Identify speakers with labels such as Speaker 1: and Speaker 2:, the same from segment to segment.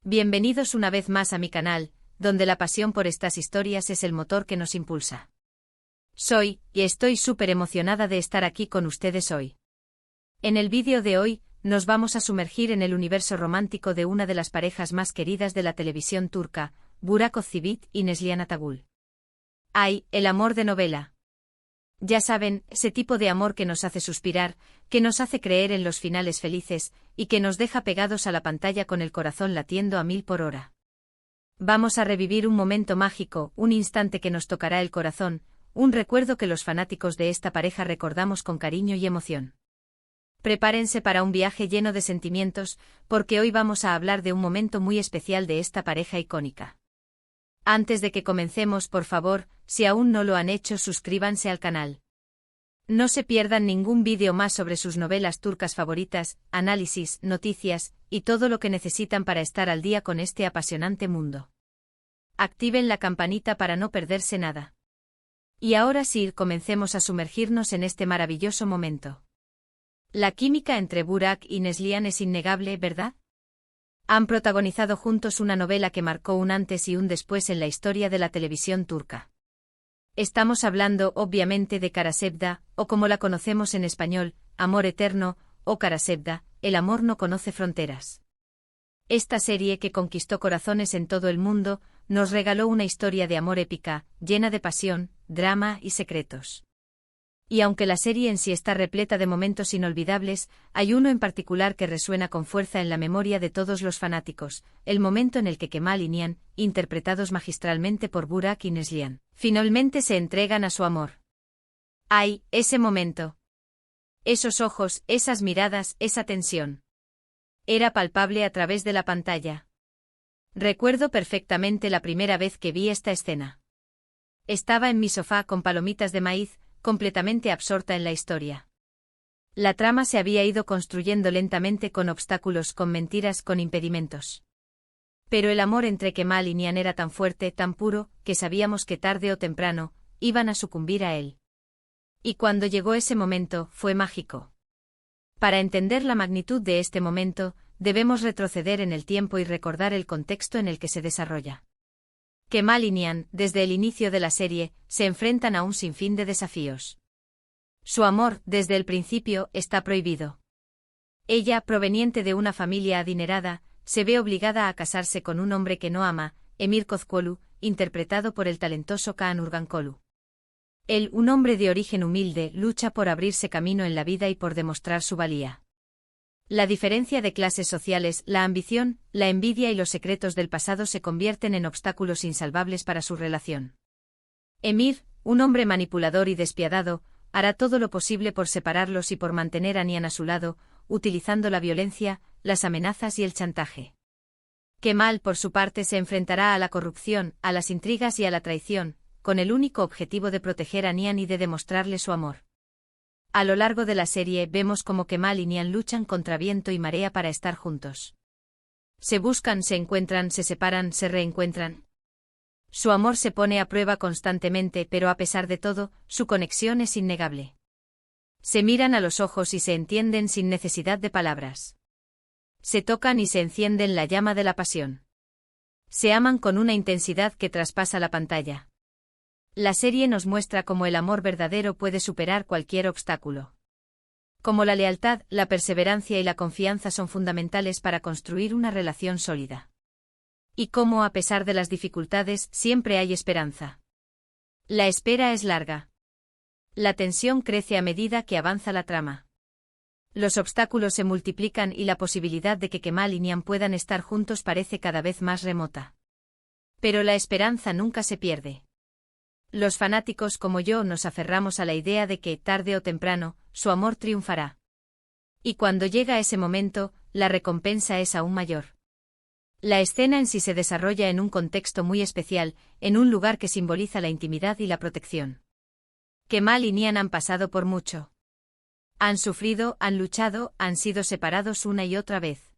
Speaker 1: Bienvenidos una vez más a mi canal, donde la pasión por estas historias es el motor que nos impulsa. Y estoy súper emocionada de estar aquí con ustedes hoy. En el vídeo de hoy, nos vamos a sumergir en el universo romántico de una de las parejas más queridas de la televisión turca, Burak Özçivit y Neslihan Atagül. ¡Ay, el amor de novela! Ya saben, ese tipo de amor que nos hace suspirar, que nos hace creer en los finales felices, y que nos deja pegados a la pantalla con el corazón latiendo a 1000 por hora. Vamos a revivir un momento mágico, un instante que nos tocará el corazón, un recuerdo que los fanáticos de esta pareja recordamos con cariño y emoción. Prepárense para un viaje lleno de sentimientos, porque hoy vamos a hablar de un momento muy especial de esta pareja icónica. Antes de que comencemos, por favor, si aún no lo han hecho, suscríbanse al canal. No se pierdan ningún vídeo más sobre sus novelas turcas favoritas, análisis, noticias, y todo lo que necesitan para estar al día con este apasionante mundo. Activen la campanita para no perderse nada. Y ahora sí, comencemos a sumergirnos en este maravilloso momento. La química entre Burak y Neslihan es innegable, ¿verdad? Han protagonizado juntos una novela que marcó un antes y un después en la historia de la televisión turca. Estamos hablando, obviamente, de Karasevda, o como la conocemos en español, Amor Eterno, o Karasevda, El amor no conoce fronteras. Esta serie, que conquistó corazones en todo el mundo, nos regaló una historia de amor épica, llena de pasión, drama y secretos. Y aunque la serie en sí está repleta de momentos inolvidables, hay uno en particular que resuena con fuerza en la memoria de todos los fanáticos, el momento en el que Kemal y Nihan, interpretados magistralmente por Burak y Neslihan, finalmente se entregan a su amor. ¡Ay, ese momento! Esos ojos, esas miradas, esa tensión. Era palpable a través de la pantalla. Recuerdo perfectamente la primera vez que vi esta escena. Estaba en mi sofá con palomitas de maíz, completamente absorta en la historia. La trama se había ido construyendo lentamente con obstáculos, con mentiras, con impedimentos. Pero el amor entre Kemal y Nihan era tan fuerte, tan puro, que sabíamos que tarde o temprano, iban a sucumbir a él. Y cuando llegó ese momento, fue mágico. Para entender la magnitud de este momento, debemos retroceder en el tiempo y recordar el contexto en el que se desarrolla. Kemal y Nihan, desde el inicio de la serie, se enfrentan a un sinfín de desafíos. Su amor, desde el principio, está prohibido. Ella, proveniente de una familia adinerada, se ve obligada a casarse con un hombre que no ama, Emir Kozkolu, interpretado por el talentoso Kaan Urgankolu. Él, un hombre de origen humilde, lucha por abrirse camino en la vida y por demostrar su valía. La diferencia de clases sociales, la ambición, la envidia y los secretos del pasado se convierten en obstáculos insalvables para su relación. Emir, un hombre manipulador y despiadado, hará todo lo posible por separarlos y por mantener a Nihan a su lado, utilizando la violencia, las amenazas y el chantaje. Kemal, por su parte, se enfrentará a la corrupción, a las intrigas y a la traición, con el único objetivo de proteger a Nihan y de demostrarle su amor. A lo largo de la serie vemos cómo Kemal y Nihan luchan contra viento y marea para estar juntos. Se buscan, se encuentran, se separan, se reencuentran. Su amor se pone a prueba constantemente, pero a pesar de todo, su conexión es innegable. Se miran a los ojos y se entienden sin necesidad de palabras. Se tocan y se encienden la llama de la pasión. Se aman con una intensidad que traspasa la pantalla. La serie nos muestra cómo el amor verdadero puede superar cualquier obstáculo. Cómo la lealtad, la perseverancia y la confianza son fundamentales para construir una relación sólida. Y cómo, a pesar de las dificultades, siempre hay esperanza. La espera es larga. La tensión crece a medida que avanza la trama. Los obstáculos se multiplican y la posibilidad de que Kemal y Nihan puedan estar juntos parece cada vez más remota. Pero la esperanza nunca se pierde. Los fanáticos como yo nos aferramos a la idea de que, tarde o temprano, su amor triunfará. Y cuando llega ese momento, la recompensa es aún mayor. La escena en sí se desarrolla en un contexto muy especial, en un lugar que simboliza la intimidad y la protección. Kemal y Nihan han pasado por mucho. Han sufrido, han luchado, han sido separados una y otra vez.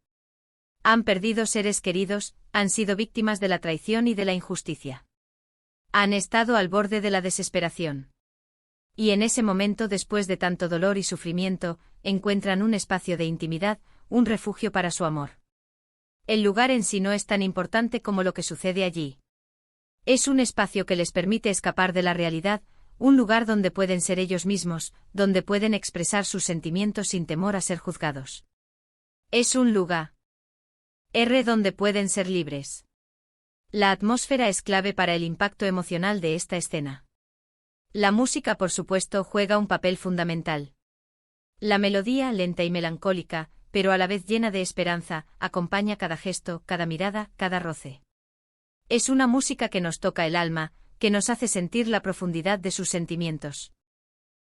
Speaker 1: Han perdido seres queridos, han sido víctimas de la traición y de la injusticia. Han estado al borde de la desesperación. Y en ese momento, después de tanto dolor y sufrimiento, encuentran un espacio de intimidad, un refugio para su amor. El lugar en sí no es tan importante como lo que sucede allí. Es un espacio que les permite escapar de la realidad, un lugar donde pueden ser ellos mismos, donde pueden expresar sus sentimientos sin temor a ser juzgados. Es un lugar donde pueden ser libres. La atmósfera es clave para el impacto emocional de esta escena. La música, por supuesto, juega un papel fundamental. La melodía, lenta y melancólica, pero a la vez llena de esperanza, acompaña cada gesto, cada mirada, cada roce. Es una música que nos toca el alma, que nos hace sentir la profundidad de sus sentimientos.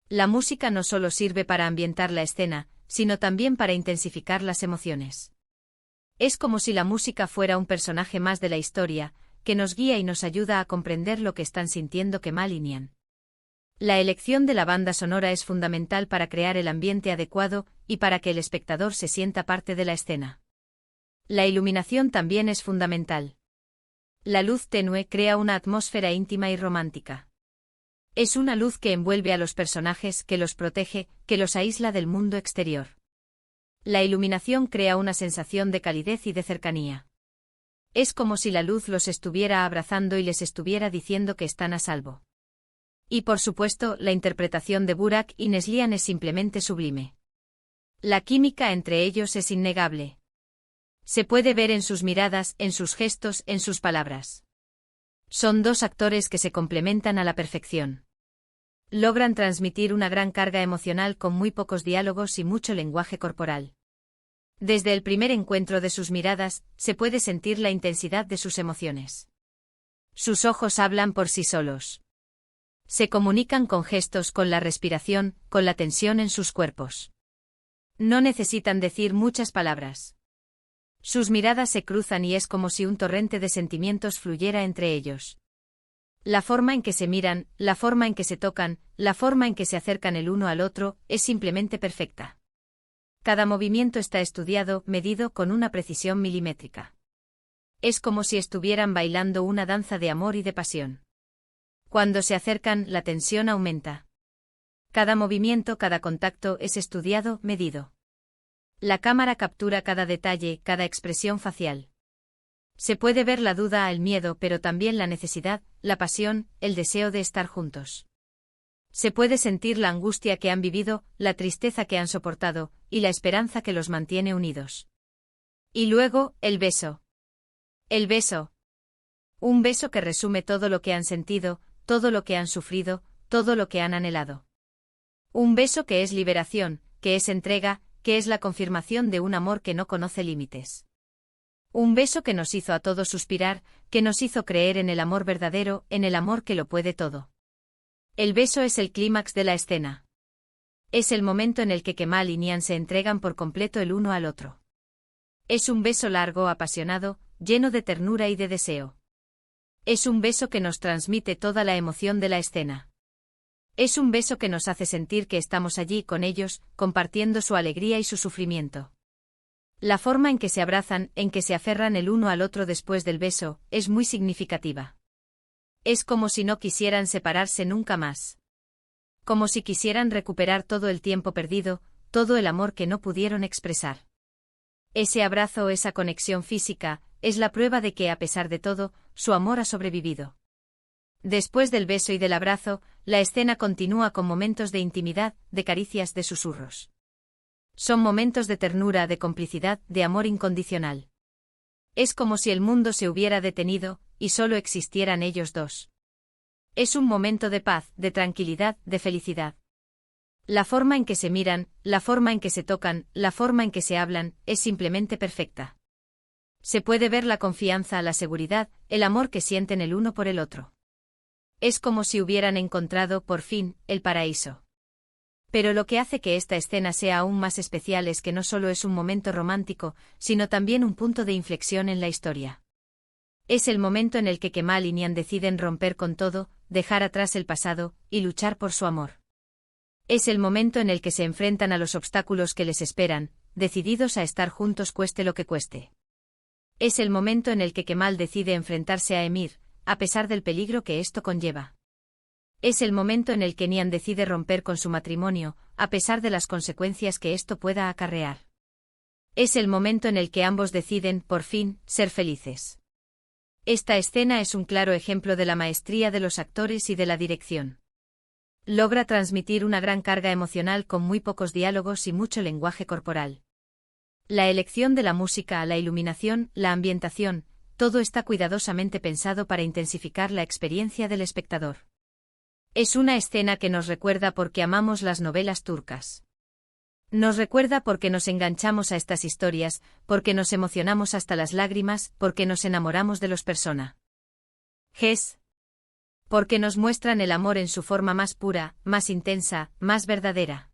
Speaker 1: La música no solo sirve para ambientar la escena, sino también para intensificar las emociones. Es como si la música fuera un personaje más de la historia, que nos guía y nos ayuda a comprender lo que están sintiendo Kemal y Nihan. La elección de la banda sonora es fundamental para crear el ambiente adecuado y para que el espectador se sienta parte de la escena. La iluminación también es fundamental. La luz tenue crea una atmósfera íntima y romántica. Es una luz que envuelve a los personajes, que los protege, que los aísla del mundo exterior. La iluminación crea una sensación de calidez y de cercanía. Es como si la luz los estuviera abrazando y les estuviera diciendo que están a salvo. Y por supuesto, la interpretación de Burak y Neslihan es simplemente sublime. La química entre ellos es innegable. Se puede ver en sus miradas, en sus gestos, en sus palabras. Son dos actores que se complementan a la perfección. Logran transmitir una gran carga emocional con muy pocos diálogos y mucho lenguaje corporal. Desde el primer encuentro de sus miradas, se puede sentir la intensidad de sus emociones. Sus ojos hablan por sí solos. Se comunican con gestos, con la respiración, con la tensión en sus cuerpos. No necesitan decir muchas palabras. Sus miradas se cruzan y es como si un torrente de sentimientos fluyera entre ellos. La forma en que se miran, la forma en que se tocan, la forma en que se acercan el uno al otro, es simplemente perfecta. Cada movimiento está estudiado, medido con una precisión milimétrica. Es como si estuvieran bailando una danza de amor y de pasión. Cuando se acercan, la tensión aumenta. Cada movimiento, cada contacto es estudiado, medido. La cámara captura cada detalle, cada expresión facial. Se puede ver la duda, el miedo, pero también la necesidad, la pasión, el deseo de estar juntos. Se puede sentir la angustia que han vivido, la tristeza que han soportado, y la esperanza que los mantiene unidos. Y luego, el beso. El beso. Un beso que resume todo lo que han sentido, todo lo que han sufrido, todo lo que han anhelado. Un beso que es liberación, que es entrega, que es la confirmación de un amor que no conoce límites. Un beso que nos hizo a todos suspirar, que nos hizo creer en el amor verdadero, en el amor que lo puede todo. El beso es el clímax de la escena. Es el momento en el que Kemal y Nihan se entregan por completo el uno al otro. Es un beso largo, apasionado, lleno de ternura y de deseo. Es un beso que nos transmite toda la emoción de la escena. Es un beso que nos hace sentir que estamos allí con ellos, compartiendo su alegría y su sufrimiento. La forma en que se abrazan, en que se aferran el uno al otro después del beso, es muy significativa. Es como si no quisieran separarse nunca más. Como si quisieran recuperar todo el tiempo perdido, todo el amor que no pudieron expresar. Ese abrazo, esa conexión física, es la prueba de que, a pesar de todo, su amor ha sobrevivido. Después del beso y del abrazo, la escena continúa con momentos de intimidad, de caricias, de susurros. Son momentos de ternura, de complicidad, de amor incondicional. Es como si el mundo se hubiera detenido, y solo existieran ellos dos. Es un momento de paz, de tranquilidad, de felicidad. La forma en que se miran, la forma en que se tocan, la forma en que se hablan, es simplemente perfecta. Se puede ver la confianza, la seguridad, el amor que sienten el uno por el otro. Es como si hubieran encontrado, por fin, el paraíso. Pero lo que hace que esta escena sea aún más especial es que no solo es un momento romántico, sino también un punto de inflexión en la historia. Es el momento en el que Kemal y Nihan deciden romper con todo, dejar atrás el pasado, y luchar por su amor. Es el momento en el que se enfrentan a los obstáculos que les esperan, decididos a estar juntos cueste lo que cueste. Es el momento en el que Kemal decide enfrentarse a Emir, a pesar del peligro que esto conlleva. Es el momento en el que Nihan decide romper con su matrimonio, a pesar de las consecuencias que esto pueda acarrear. Es el momento en el que ambos deciden, por fin, ser felices. Esta escena es un claro ejemplo de la maestría de los actores y de la dirección. Logra transmitir una gran carga emocional con muy pocos diálogos y mucho lenguaje corporal. La elección de la música, la iluminación, la ambientación, todo está cuidadosamente pensado para intensificar la experiencia del espectador. Es una escena que nos recuerda por qué amamos las novelas turcas. Nos recuerda porque nos enganchamos a estas historias, porque nos emocionamos hasta las lágrimas, porque nos enamoramos de los personajes. Porque nos muestran el amor en su forma más pura, más intensa, más verdadera.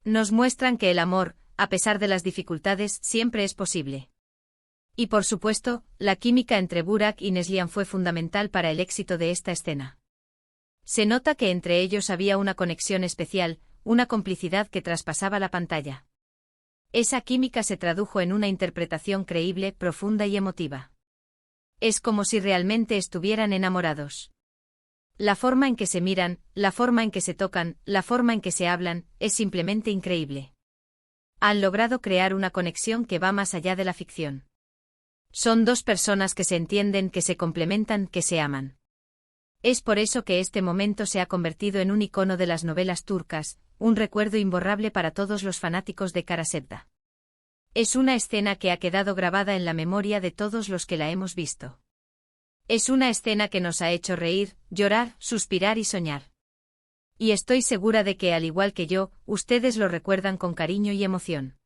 Speaker 1: Nos muestran que el amor, a pesar de las dificultades, siempre es posible. Y por supuesto, la química entre Burak y Neslihan fue fundamental para el éxito de esta escena. Se nota que entre ellos había una conexión especial, una complicidad que traspasaba la pantalla. Esa química se tradujo en una interpretación creíble, profunda y emotiva. Es como si realmente estuvieran enamorados. La forma en que se miran, la forma en que se tocan, la forma en que se hablan, es simplemente increíble. Han logrado crear una conexión que va más allá de la ficción. Son dos personas que se entienden, que se complementan, que se aman. Es por eso que este momento se ha convertido en un icono de las novelas turcas, un recuerdo imborrable para todos los fanáticos de Kara Sevda. Es una escena que ha quedado grabada en la memoria de todos los que la hemos visto. Es una escena que nos ha hecho reír, llorar, suspirar y soñar. Y estoy segura de que, al igual que yo, ustedes lo recuerdan con cariño y emoción.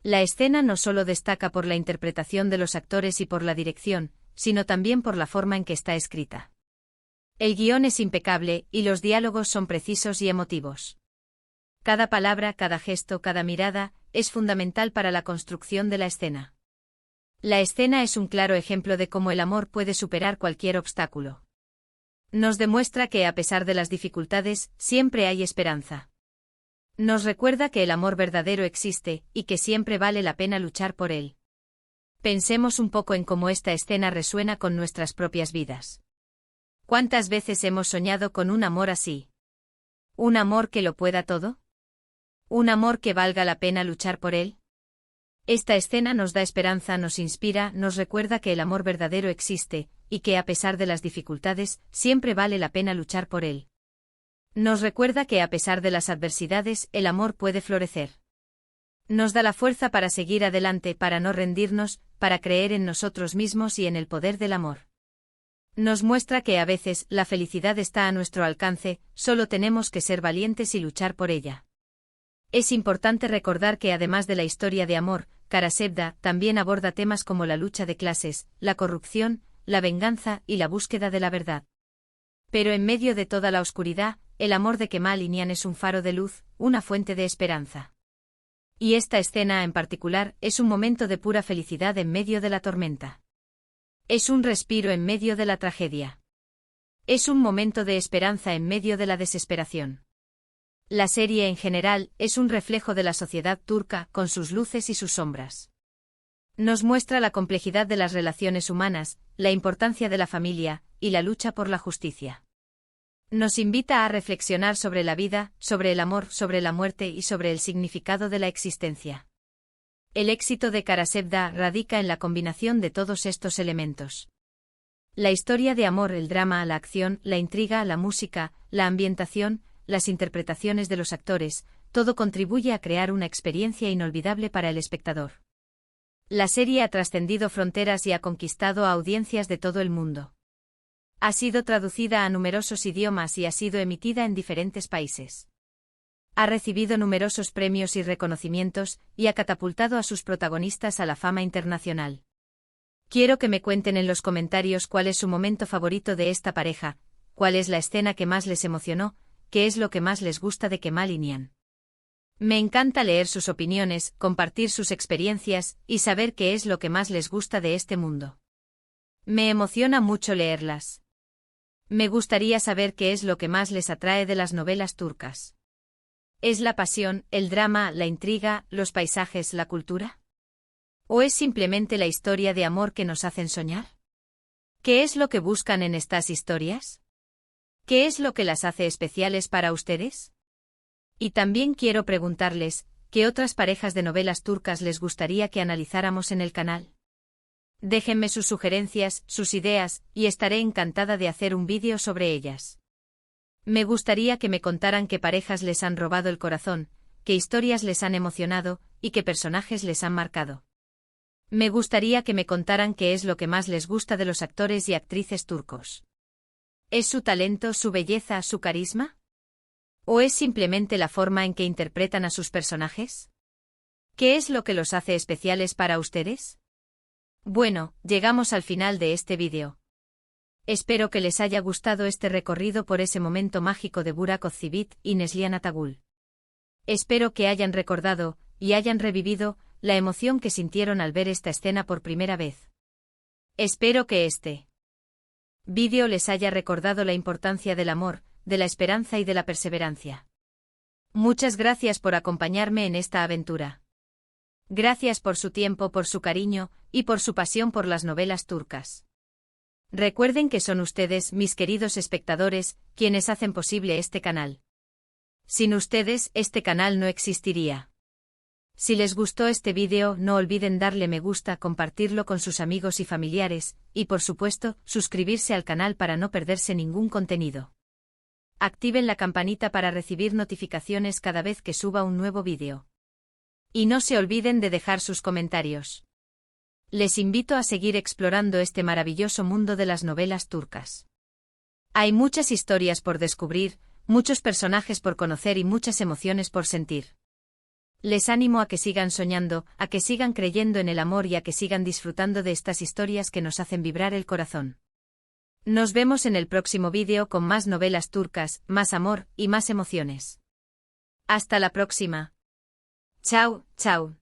Speaker 1: La escena no solo destaca por la interpretación de los actores y por la dirección, sino también por la forma en que está escrita. El guión es impecable, y los diálogos son precisos y emotivos. Cada palabra, cada gesto, cada mirada, es fundamental para la construcción de la escena. La escena es un claro ejemplo de cómo el amor puede superar cualquier obstáculo. Nos demuestra que, a pesar de las dificultades, siempre hay esperanza. Nos recuerda que el amor verdadero existe, y que siempre vale la pena luchar por él. Pensemos un poco en cómo esta escena resuena con nuestras propias vidas. ¿Cuántas veces hemos soñado con un amor así? ¿Un amor que lo pueda todo? ¿Un amor que valga la pena luchar por él? Esta escena nos da esperanza, nos inspira, nos recuerda que el amor verdadero existe, y que a pesar de las dificultades, siempre vale la pena luchar por él. Nos recuerda que a pesar de las adversidades, el amor puede florecer. Nos da la fuerza para seguir adelante, para no rendirnos, para creer en nosotros mismos y en el poder del amor. Nos muestra que a veces la felicidad está a nuestro alcance, solo tenemos que ser valientes y luchar por ella. Es importante recordar que además de la historia de amor, Kara Sevda también aborda temas como la lucha de clases, la corrupción, la venganza y la búsqueda de la verdad. Pero en medio de toda la oscuridad, el amor de Kemal Inian es un faro de luz, una fuente de esperanza. Y esta escena en particular es un momento de pura felicidad en medio de la tormenta. Es un respiro en medio de la tragedia. Es un momento de esperanza en medio de la desesperación. La serie en general es un reflejo de la sociedad turca, con sus luces y sus sombras. Nos muestra la complejidad de las relaciones humanas, la importancia de la familia, y la lucha por la justicia. Nos invita a reflexionar sobre la vida, sobre el amor, sobre la muerte y sobre el significado de la existencia. El éxito de Kara Sevda radica en la combinación de todos estos elementos. La historia de amor, el drama, la acción, la intriga, la música, la ambientación, las interpretaciones de los actores, todo contribuye a crear una experiencia inolvidable para el espectador. La serie ha trascendido fronteras y ha conquistado a audiencias de todo el mundo. Ha sido traducida a numerosos idiomas y ha sido emitida en diferentes países. Ha recibido numerosos premios y reconocimientos, y ha catapultado a sus protagonistas a la fama internacional. Quiero que me cuenten en los comentarios cuál es su momento favorito de esta pareja, cuál es la escena que más les emocionó, qué es lo que más les gusta de Kemal Inian. Me encanta leer sus opiniones, compartir sus experiencias, y saber qué es lo que más les gusta de este mundo. Me emociona mucho leerlas. Me gustaría saber qué es lo que más les atrae de las novelas turcas. ¿Es la pasión, el drama, la intriga, los paisajes, la cultura? ¿O es simplemente la historia de amor que nos hacen soñar? ¿Qué es lo que buscan en estas historias? ¿Qué es lo que las hace especiales para ustedes? Y también quiero preguntarles, ¿qué otras parejas de novelas turcas les gustaría que analizáramos en el canal? Déjenme sus sugerencias, sus ideas, y estaré encantada de hacer un vídeo sobre ellas. Me gustaría que me contaran qué parejas les han robado el corazón, qué historias les han emocionado, y qué personajes les han marcado. Me gustaría que me contaran qué es lo que más les gusta de los actores y actrices turcos. ¿Es su talento, su belleza, su carisma? ¿O es simplemente la forma en que interpretan a sus personajes? ¿Qué es lo que los hace especiales para ustedes? Bueno, llegamos al final de este vídeo. Espero que les haya gustado este recorrido por ese momento mágico de Burak Ozçivit y Neslihan Atagul. Espero que hayan recordado, y hayan revivido, la emoción que sintieron al ver esta escena por primera vez. Espero que este vídeo les haya recordado la importancia del amor, de la esperanza y de la perseverancia. Muchas gracias por acompañarme en esta aventura. Gracias por su tiempo, por su cariño, y por su pasión por las novelas turcas. Recuerden que son ustedes, mis queridos espectadores, quienes hacen posible este canal. Sin ustedes, este canal no existiría. Si les gustó este vídeo, no olviden darle me gusta, compartirlo con sus amigos y familiares, y por supuesto, suscribirse al canal para no perderse ningún contenido. Activen la campanita para recibir notificaciones cada vez que suba un nuevo vídeo. Y no se olviden de dejar sus comentarios. Les invito a seguir explorando este maravilloso mundo de las novelas turcas. Hay muchas historias por descubrir, muchos personajes por conocer y muchas emociones por sentir. Les animo a que sigan soñando, a que sigan creyendo en el amor y a que sigan disfrutando de estas historias que nos hacen vibrar el corazón. Nos vemos en el próximo vídeo con más novelas turcas, más amor y más emociones. Hasta la próxima. Chao, chao.